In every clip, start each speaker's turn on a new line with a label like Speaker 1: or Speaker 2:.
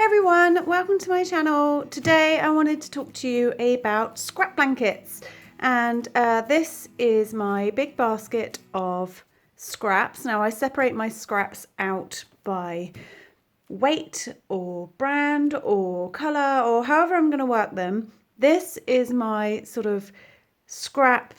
Speaker 1: Everyone, welcome to my channel. Today I wanted to talk to you about scrap blankets, and this is my big basket of scraps. Now I separate my scraps out by weight or brand or colour or however I'm going to work them. This is my sort of scrap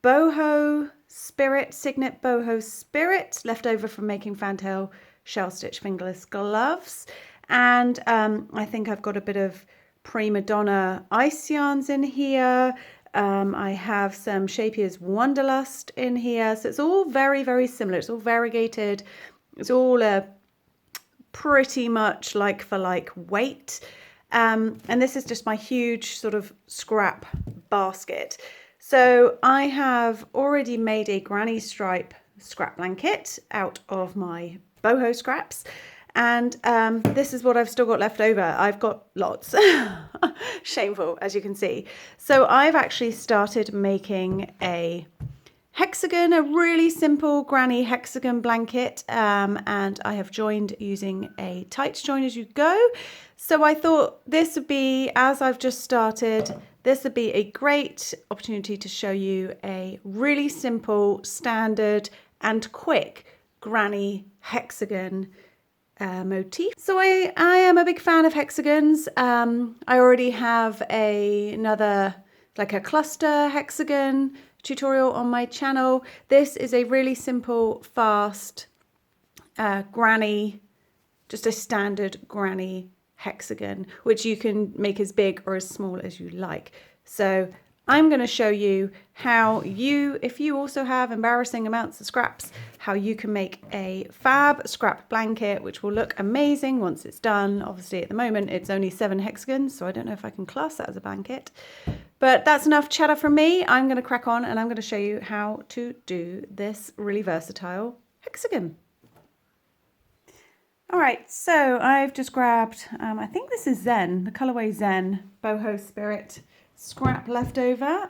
Speaker 1: boho spirit, signet boho spirit, left over from making fantail shell stitch fingerless gloves. And I think I've got a bit of Prima Donna ice yarns in here. I have some Shapier's Wanderlust in here. So it's all very, very similar. It's all variegated. It's all a pretty much like for like weight. And this is just my huge sort of scrap basket. So I have already made a granny stripe scrap blanket out of my boho scraps. And this is what I've still got left over. I've got lots. Shameful, as you can see. So I've actually started making a hexagon, a really simple granny hexagon blanket. And I have joined using a tight join as you go. So I thought this would be, as I've just started, this would be a great opportunity to show you a really simple, standard and quick granny hexagon motif. So I am a big fan of hexagons. I already have another like a cluster hexagon tutorial on my channel. This is a really simple, fast granny, just a standard granny hexagon, which you can make as big or as small as you like. So I'm going to show you how you, if you also have embarrassing amounts of scraps, how you can make a fab scrap blanket, which will look amazing once it's done. Obviously at the moment it's only 7 hexagons, so I don't know if I can class that as a blanket. But that's enough chatter from me. I'm going to crack on and I'm going to show you how to do this really versatile hexagon. All right, so I've just grabbed, I think this is Zen, the colorway Zen boho spirit scrap left over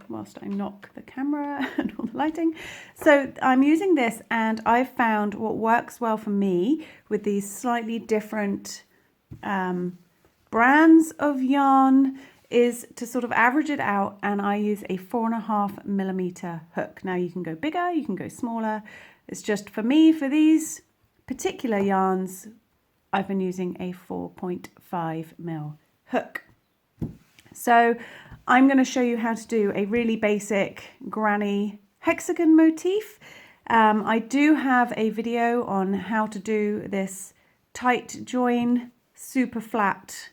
Speaker 1: whilst I knock the camera and all the lighting. So I'm using this, and I've found what works well for me with these slightly different brands of yarn is to sort of average it out, and I use a 4.5mm hook. Now you can go bigger, you can go smaller. It's just for me, for these particular yarns, I've been using a 4.5mm hook. So I'm going to show you how to do a really basic granny hexagon motif. I do have a video on how to do this tight join, super flat,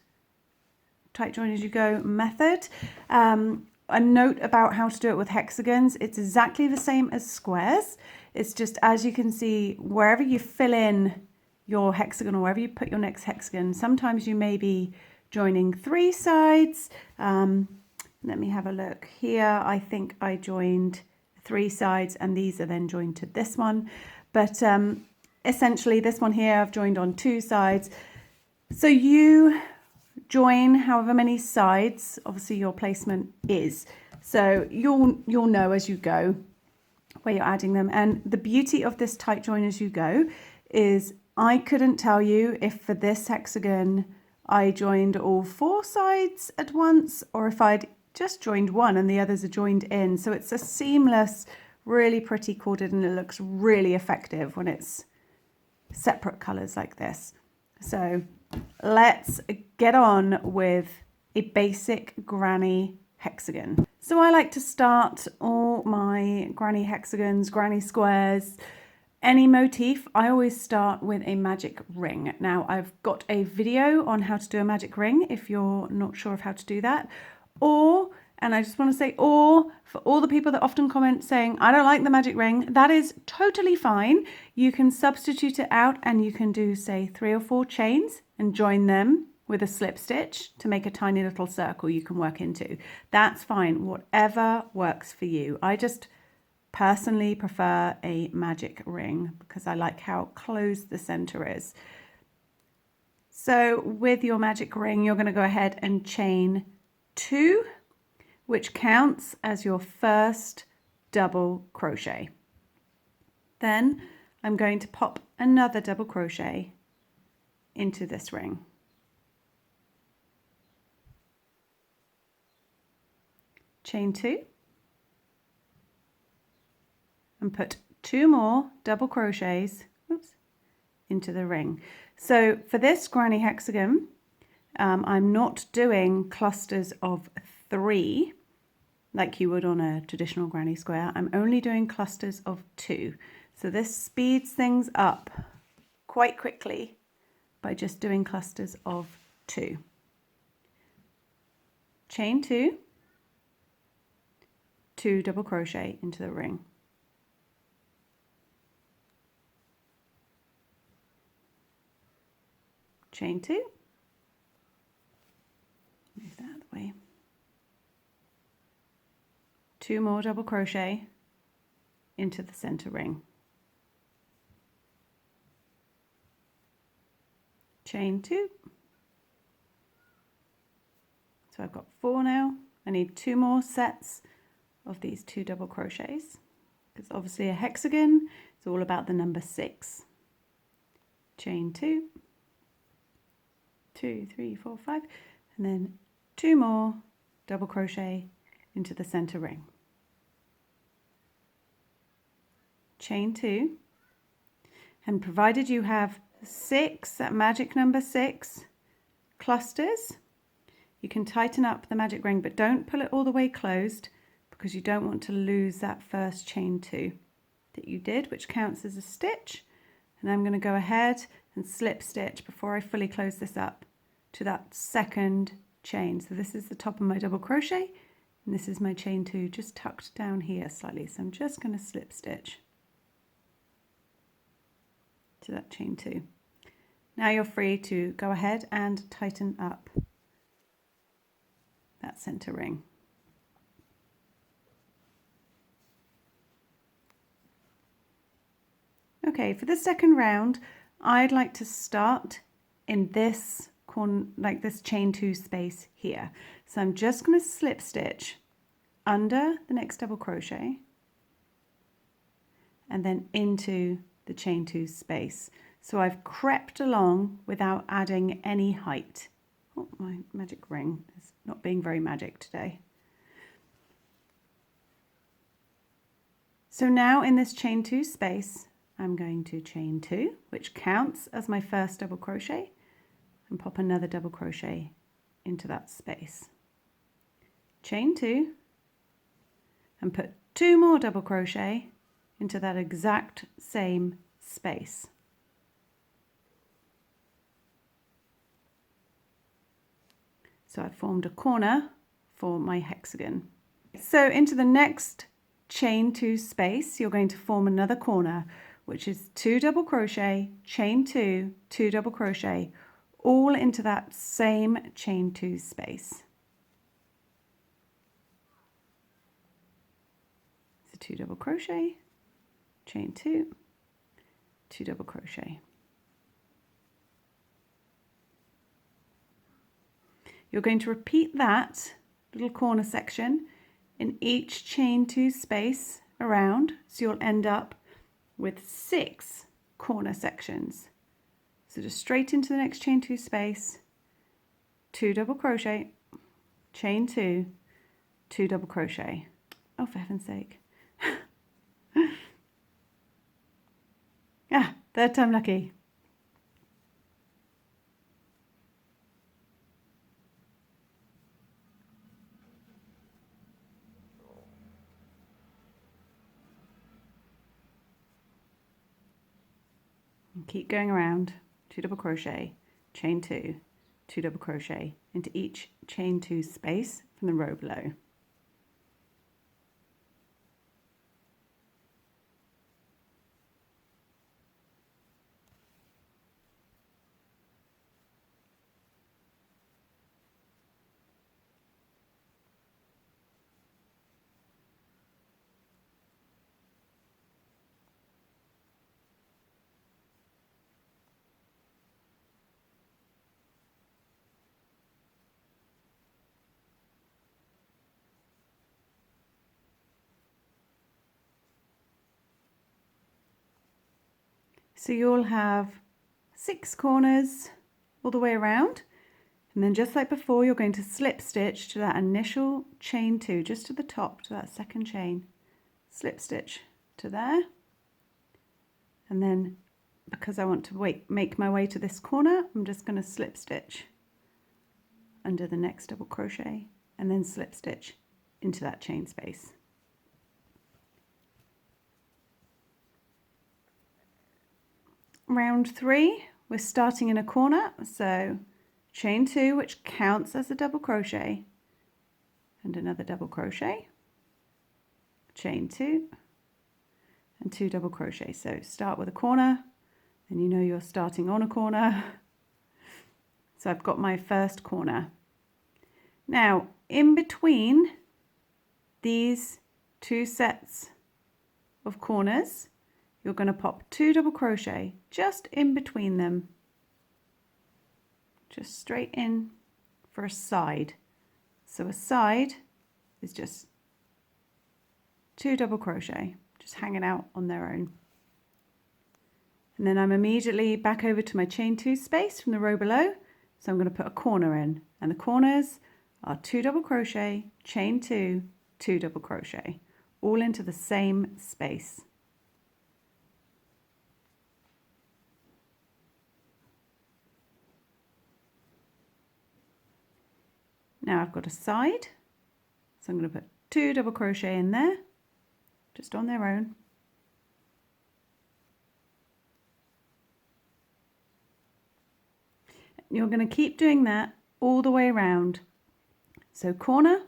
Speaker 1: tight join as you go method. A note about how to do it with hexagons, it's exactly the same as squares. It's just, as you can see, wherever you fill in your hexagon or wherever you put your next hexagon, sometimes you may be joining 3 sides. Let me have a look here. I think I joined 3 sides and these are then joined to this one. But essentially this one here I've joined on 2 sides. So you join however many sides obviously your placement is. So you'll know as you go where you're adding them. And the beauty of this tight join as you go is I couldn't tell you if for this hexagon I joined all 4 sides at once or if I'd just joined one and the others are joined in. So it's a seamless, really pretty corded, and it looks really effective when it's separate colors like this. So let's get on with a basic granny hexagon. So I like to start all my granny hexagons, granny squares, any motif, I always start with a magic ring. Now I've got a video on how to do a magic ring if you're not sure of how to do that. Or, and I just want to say, or for all the people that often comment saying, I don't like the magic ring, that is totally fine. You can substitute it out and you can do say 3 or 4 chains and join them with a slip stitch to make a tiny little circle you can work into. That's fine, whatever works for you. I just personally prefer a magic ring because I like how closed the center is. So with your magic ring, you're going to go ahead and chain 2, which counts as your first double crochet. Then I'm going to pop another double crochet into this ring. chain 2, and put 2 more double crochets, oops, into the ring. So for this granny hexagon, I'm not doing clusters of 3 like you would on a traditional granny square. I'm only doing clusters of 2. So this speeds things up quite quickly by just doing clusters of 2. Chain 2, 2 double crochet into the ring. Chain 2, move that out of the way. 2 more double crochet into the center ring. Chain 2. So I've got 4 now. I need 2 more sets of these 2 double crochets, because obviously a hexagon is all about the number 6. Chain 2, 2, 3, 4, 5, and then 2 more double crochet into the center ring. Chain 2, and provided you have 6, that magic number 6 clusters, you can tighten up the magic ring, but don't pull it all the way closed, because you don't want to lose that first chain 2 that you did, which counts as a stitch. And I'm going to go ahead and slip stitch before I fully close this up to that second chain. So this is the top of my double crochet, and this is my chain 2 just tucked down here slightly. So I'm just going to slip stitch to that chain 2. Now you're free to go ahead and tighten up that center ring. Okay, for the second round, I'd like to start in this corner, like this chain 2 space here. So I'm just going to slip stitch under the next double crochet and then into the chain 2 space. So I've crept along without adding any height. Oh, my magic ring is not being very magic today. So now in this chain 2 space, I'm going to chain 2, which counts as my first double crochet, and pop another double crochet into that space. Chain 2, and put 2 more double crochet into that exact same space. So I've formed a corner for my hexagon. So into the next chain 2 space, you're going to form another corner, which is 2 double crochet, chain 2, 2 double crochet, all into that same chain 2 space. So 2 double crochet, chain 2, 2 double crochet. You're going to repeat that little corner section in each chain 2 space around, so you'll end up with 6 corner sections. So just straight into the next chain 2 space, 2 double crochet, chain 2, 2 double crochet. Oh, for heaven's sake. Ah, third time lucky. And keep going around, 2 double crochet, chain 2, 2 double crochet into each chain 2 space from the row below. So you'll have 6 corners all the way around, And then just like before, you're going to slip stitch to that initial chain 2, just to the top, to that second chain. Slip stitch to there. And then because I want to make my way to this corner, I'm just going to slip stitch under the next double crochet and then slip stitch into that chain space. Round 3, we're starting in a corner, so chain 2, which counts as a double crochet, and another double crochet, chain 2, and 2 double crochet. So start with a corner, and you know you're starting on a corner. So I've got my first corner. Now in between these 2 sets of corners, you're going to pop 2 double crochet just in between them, just straight in for a side. So a side is just 2 double crochet, just hanging out on their own. And then I'm immediately back over to my chain 2 space from the row below. So I'm going to put a corner in, and the corners are 2 double crochet, chain 2, 2 double crochet, all into the same space. Now I've got a side, so I'm going to put 2 double crochet in there, just on their own. You're going to keep doing that all the way around. So corner,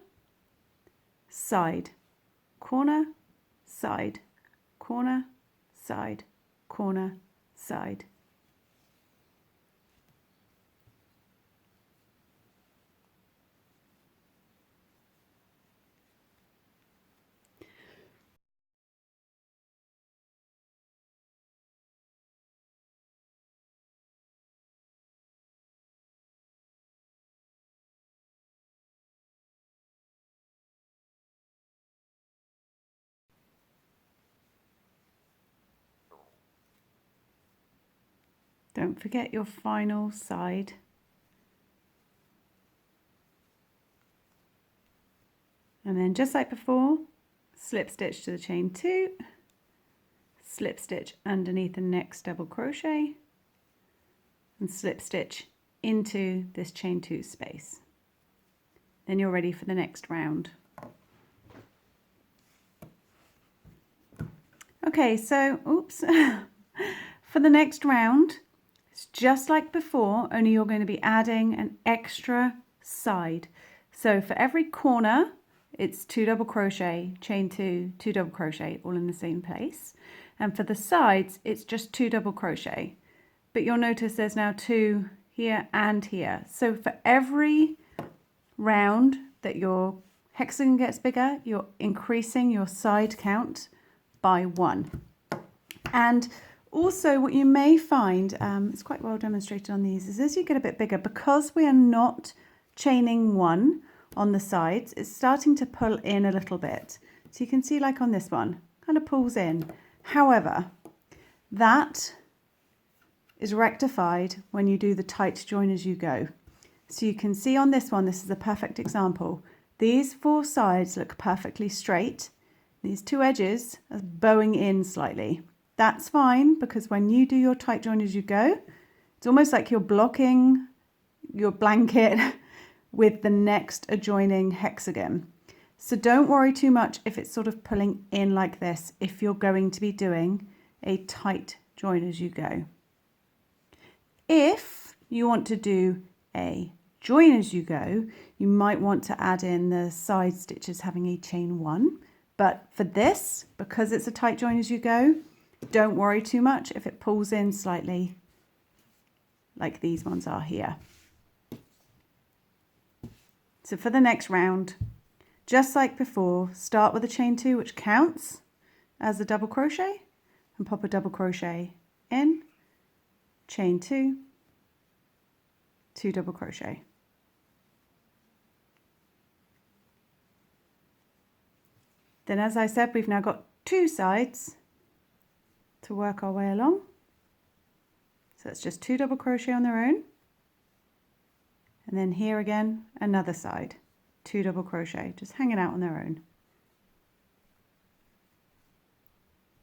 Speaker 1: side, corner, side, corner, side, corner, side. Don't forget your final side. And then just like before, slip stitch to the chain 2, slip stitch underneath the next double crochet, and slip stitch into this chain 2 space. Then you're ready for the next round. Okay, so oops. For the next round, it's just like before, only you're going to be adding an extra side. So for every corner, it's 2 double crochet, chain 2, 2 double crochet, all in the same place. And for the sides, it's just 2 double crochet. But you'll notice there's now 2 here and here. So for every round that your hexagon gets bigger, you're increasing your side count by 1. And also what you may find, it's quite well demonstrated on these, is as you get a bit bigger, because we are not chaining 1 on the sides, it's starting to pull in a little bit. So you can see like on this one, kind of pulls in. However, that is rectified when you do the tight join as you go. So you can see on this one, this is a perfect example. These 4 sides look perfectly straight. These 2 edges are bowing in slightly. That's fine, because when you do your tight join as you go, it's almost like you're blocking your blanket with the next adjoining hexagon. So don't worry too much if it's sort of pulling in like this, if you're going to be doing a tight join as you go. If you want to do a join as you go, you might want to add in the side stitches having a chain 1. But for this, because it's a tight join as you go, don't worry too much if it pulls in slightly like these ones are here. So for the next round, just like before, start with a chain 2, which counts as a double crochet, and pop a double crochet in, chain 2, 2 double crochet. Then, as I said, we've now got 2 sides to work our way along. So it's just 2 double crochet on their own, and then here again, another side, 2 double crochet, just hanging out on their own.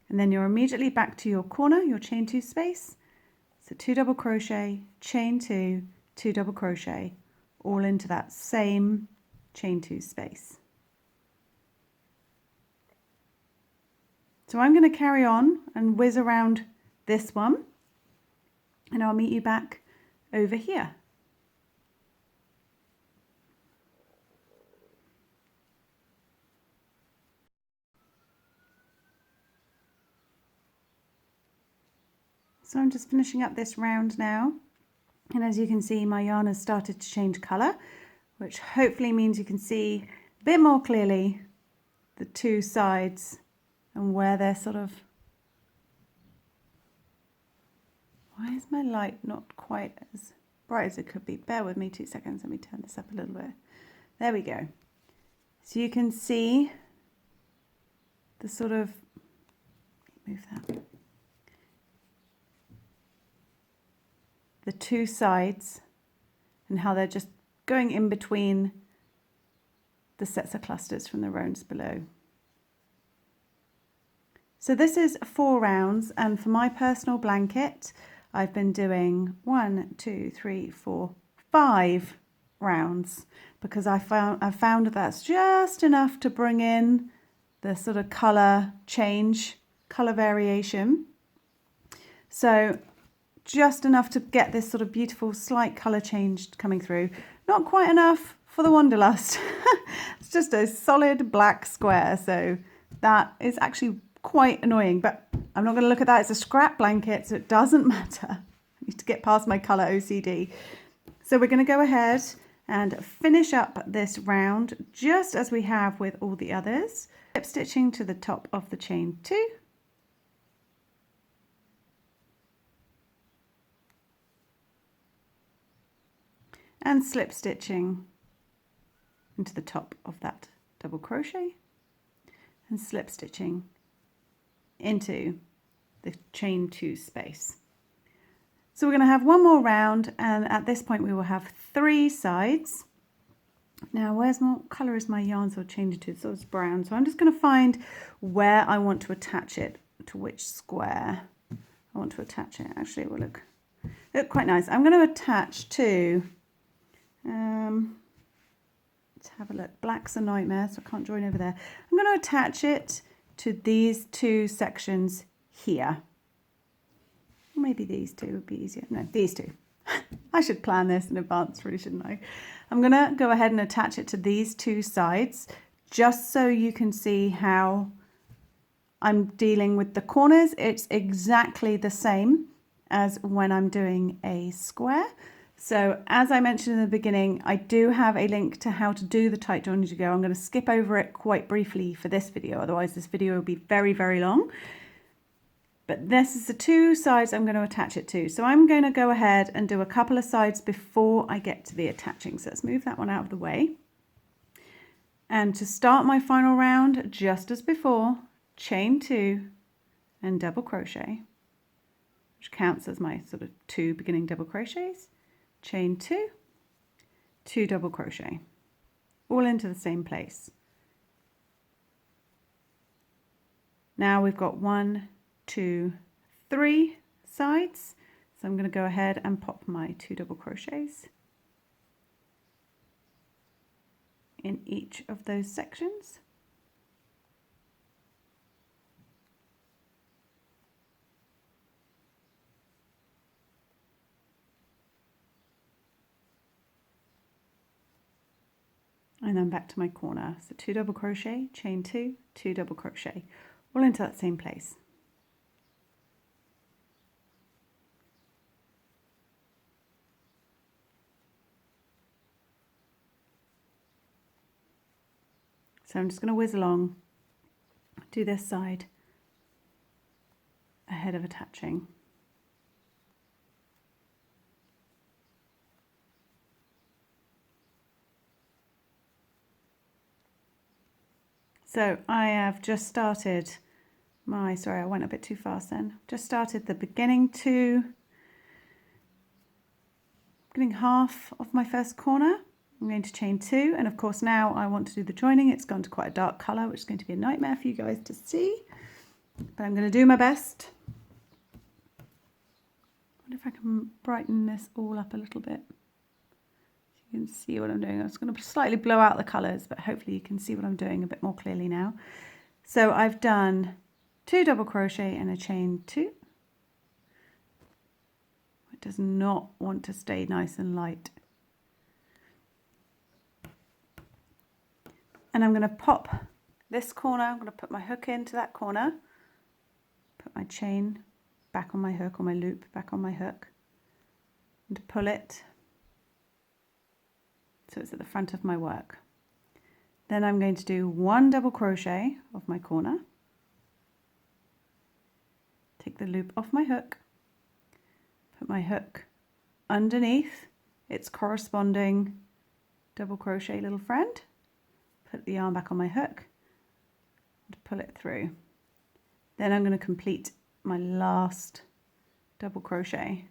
Speaker 1: And then you're immediately back to your corner, your chain 2 space. So 2 double crochet, chain 2, 2 double crochet, all into that same chain 2 space. So I'm going to carry on and whiz around this one, and I'll meet you back over here. So I'm just finishing up this round now, and as you can see, my yarn has started to change colour, which hopefully means you can see a bit more clearly the two sides and where they're sort of... Why is my light not quite as bright as it could be? Bear with me 2 seconds, let me turn this up a little bit. There we go. So you can see the sort of... Move that. The two sides and how they're just going in between the sets of clusters from the rows below. So this is 4 rounds, and for my personal blanket I've been doing 1, 2, 3, 4, 5 rounds because I found that's just enough to bring in the sort of colour change, colour variation. So just enough to get this sort of beautiful slight colour change coming through. Not quite enough for the Wanderlust. It's just a solid black square, so that is actually quite annoying, but I'm not going to look at that. It's a scrap blanket, so it doesn't matter. I need to get past my colour OCD. So we're going to go ahead and finish up this round just as we have with all the others. Slip stitching to the top of the chain 2. And slip stitching into the top of that double crochet and slip stitching into the chain 2 space. So we're going to have one more round, and at this point we will have 3 sides. Now what colour is my yarn sort of changing to? So it's brown. So I'm just going to find where I want to attach it, to which square I want to attach it. Actually it will look quite nice. I'm going to attach to let's have a look. Black's a nightmare, so I can't join over there. I'm going to attach it to these 2 sections here. Maybe these 2 would be easier. No, these 2. I should plan this in advance, really, shouldn't I? I'm going to go ahead and attach it to these 2 sides, just so you can see how I'm dealing with the corners. It's exactly the same as when I'm doing a square. So as I mentioned in the beginning, I do have a link to how to do the tight join as you go. I'm going to skip over it quite briefly for this video, otherwise this video will be very, very long. But this is the 2 sides I'm going to attach it to. So I'm going to go ahead and do a couple of sides before I get to the attaching. So let's move that one out of the way. And to start my final round, just as before, chain 2 and double crochet, which counts as my sort of 2 beginning double crochets. Chain 2, 2 double crochet, all into the same place. Now we've got 1, 2, 3 sides, so I'm going to go ahead and pop my 2 double crochets in each of those sections. And then back to my corner. So 2 double crochet, chain 2, 2 double crochet, all into that same place. So I'm just going to whiz along, do this side ahead of attaching. So I have just started my, sorry, I went a bit too fast then. Just started the beginning 2 getting half of my first corner. I'm going to chain 2, and of course now I want to do the joining. It's gone to quite a dark colour, which is going to be a nightmare for you guys to see, but I'm going to do my best. I wonder if I can brighten this all up a little bit so you can see what I'm doing. I'm just going to slightly blow out the colours, but hopefully you can see what I'm doing a bit more clearly now. So I've done 2 double crochet and a chain 2. It does not want to stay nice and light. And I'm going to pop this corner, I'm going to put my hook into that corner, put my chain back on my hook, or my loop back on my hook, and pull it so it's at the front of my work. Then I'm going to do 1 double crochet of my corner, take the loop off my hook, put my hook underneath its corresponding double crochet little friend, put the yarn back on my hook and pull it through. Then I'm going to complete my last double crochet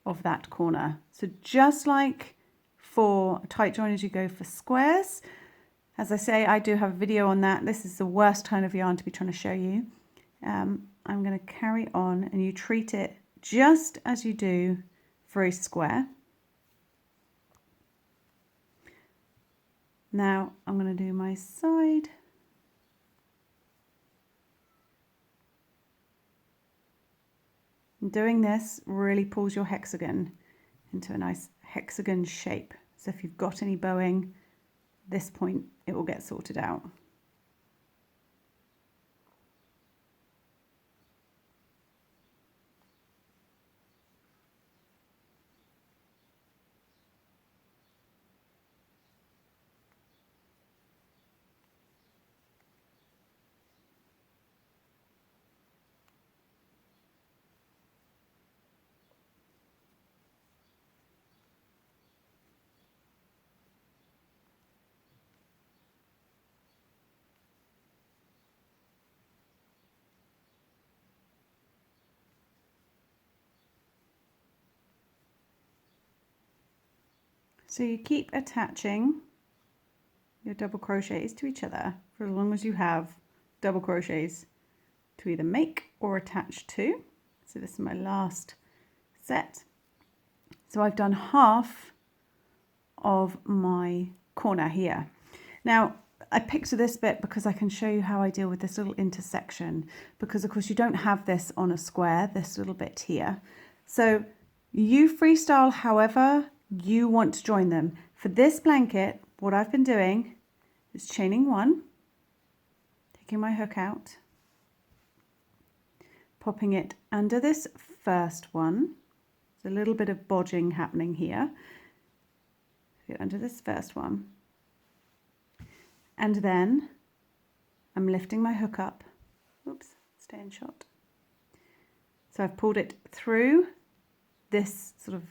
Speaker 1: of that corner. So just like for tight join as you go for squares, as I say, I do have a video on that. This is the worst kind of yarn to be trying to show you. I'm going to carry on, and you treat it just as you do for a square. Now I'm going to do my side. And doing this really pulls your hexagon into a nice hexagon shape. So if you've got any bowing, this point it will get sorted out. So you keep attaching your double crochets to each other for as long as you have double crochets to either make or attach to. So this is my last set. So I've done half of my corner here. Now I picked this bit because I can show you how I deal with this little intersection, because of course you don't have this on a square, this little bit here. So you freestyle however you want to join them. For this blanket, what I've been doing is chaining 1, taking my hook out, popping it under this first one. There's a little bit of bodging happening here. Get under this first one, and then I'm lifting my hook up. Oops, stay in shot. So I've pulled it through this sort of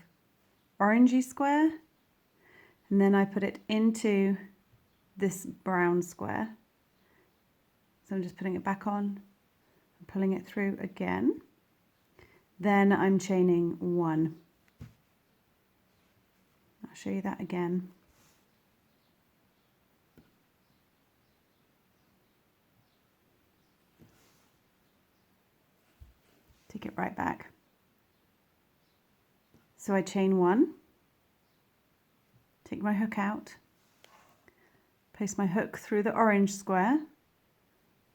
Speaker 1: orangey square, and then I put it into this brown square. So I'm just putting it back on and pulling it through again. Then I'm chaining 1. I'll show you that again. Take it right back. So I chain 1, take my hook out, place my hook through the orange square,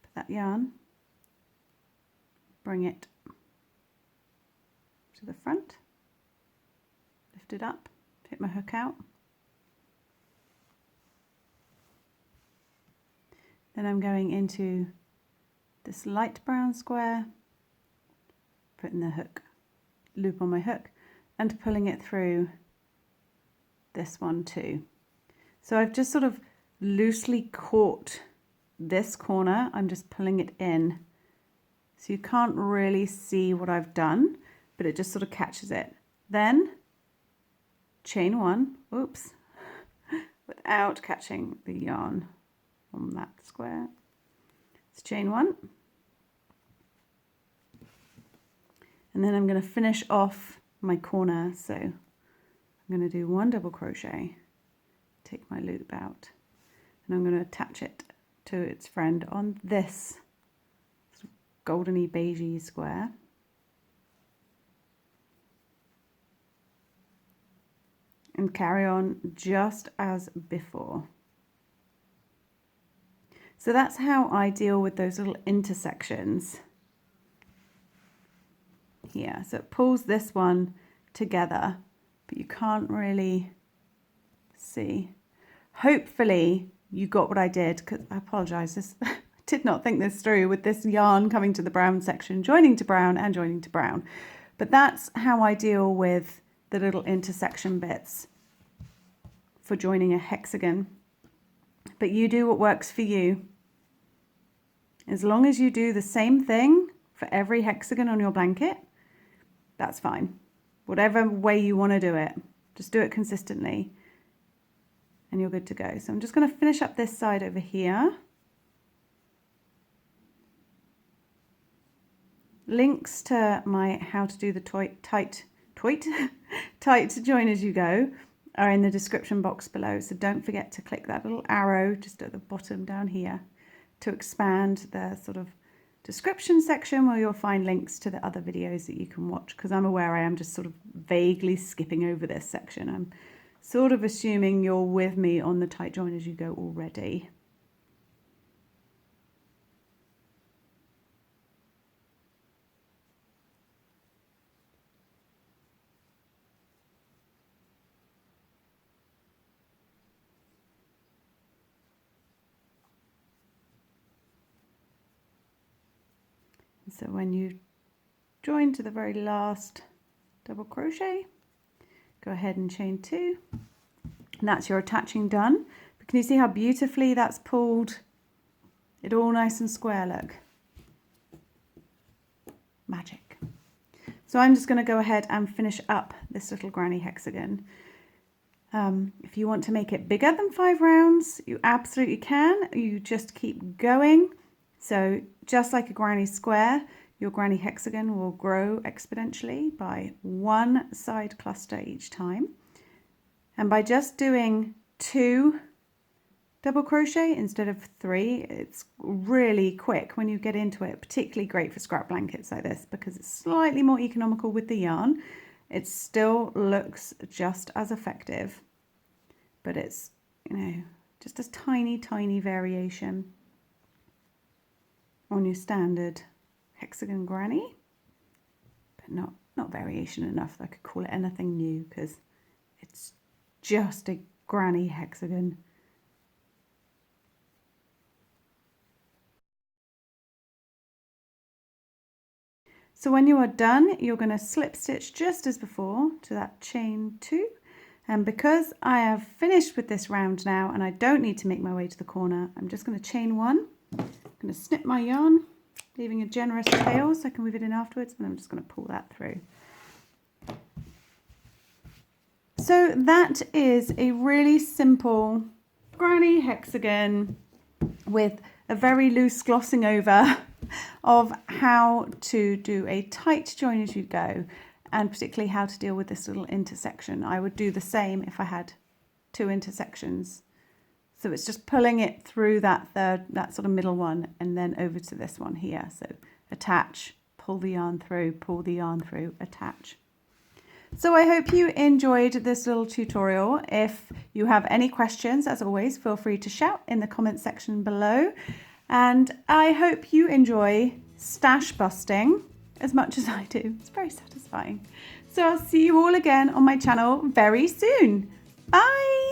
Speaker 1: put that yarn, bring it to the front, lift it up, take my hook out. Then I'm going into this light brown square, putting the hook loop on my hook and pulling it through this one too. So I've just sort of loosely caught this corner. I'm just pulling it in. So you can't really see what I've done, but it just sort of catches it. Then chain 1, oops, without catching the yarn on that square. It's chain 1. And then I'm going to finish off my corner. So I'm going to do 1 double crochet, take my loop out, and I'm going to attach it to its friend on this sort of goldeny beigey square. And carry on just as before. So that's how I deal with those little intersections here. So it pulls this one together, but you can't really see. Hopefully you got what I did, because I apologize, I did not think this through with this yarn coming to the brown section, joining to brown and joining to brown. But that's how I deal with the little intersection bits for joining a hexagon. But you do what works for you. As long as you do the same thing for every hexagon on your blanket, that's fine. Whatever way you want to do it, just do it consistently and you're good to go. So I'm just going to finish up this side over here. Links to my how to do the tight join as you go are in the description box below. So don't forget to click that little arrow just at the bottom down here to expand the sort of description section where you'll find links to the other videos that you can watch, because I'm aware I am just sort of vaguely skipping over this section. I'm sort of assuming you're with me on the tight join as you go already. So when you join to the very last double crochet, go ahead and chain 2, and that's your attaching done. But can you see how beautifully that's pulled it all nice and square? Look, magic. So I'm just going to go ahead and finish up this little granny hexagon. If you want to make it bigger than 5 rounds, you absolutely can. You just keep going. So just like a granny square, your granny hexagon will grow exponentially by 1 side cluster each time. And by just doing 2 double crochet instead of 3, it's really quick when you get into it, particularly great for scrap blankets like this because it's slightly more economical with the yarn. It still looks just as effective, but it's, you know, just a tiny, tiny variation on your standard hexagon granny, but not variation enough that I could call it anything new, because it's just a granny hexagon. So when you are done, you're going to slip stitch just as before to that chain 2, and because I have finished with this round now and I don't need to make my way to the corner, I'm just going to chain 1. I'm going to snip my yarn, leaving a generous tail so I can weave it in afterwards, and I'm just going to pull that through. So that is a really simple granny hexagon with a very loose glossing over of how to do a tight join as you go, and particularly how to deal with this little intersection. I would do the same if I had 2 intersections. So it's just pulling it through that sort of middle one and then over to this one here. So attach, pull the yarn through, attach. So I hope you enjoyed this little tutorial. If you have any questions, as always, feel free to shout in the comment section below. And I hope you enjoy stash busting as much as I do. It's very satisfying. So I'll see you all again on my channel very soon. Bye!